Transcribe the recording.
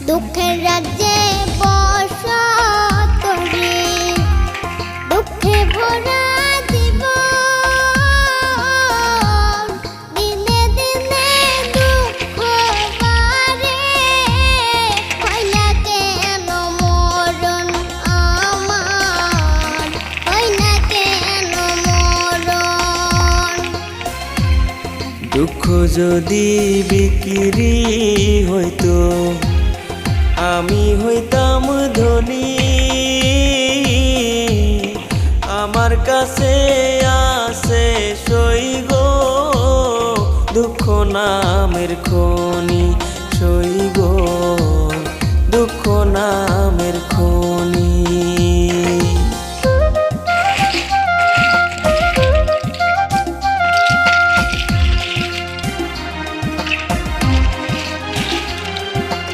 দুঃখের রাজ্যে বসত রে, দুঃখে ভরা জীবন, দিনে দিনে দুঃখ বাড়ে, হয় না কেন মরণ আমার, হয় না কেন মরণ। দুঃখ যদি বিক্রি হইতো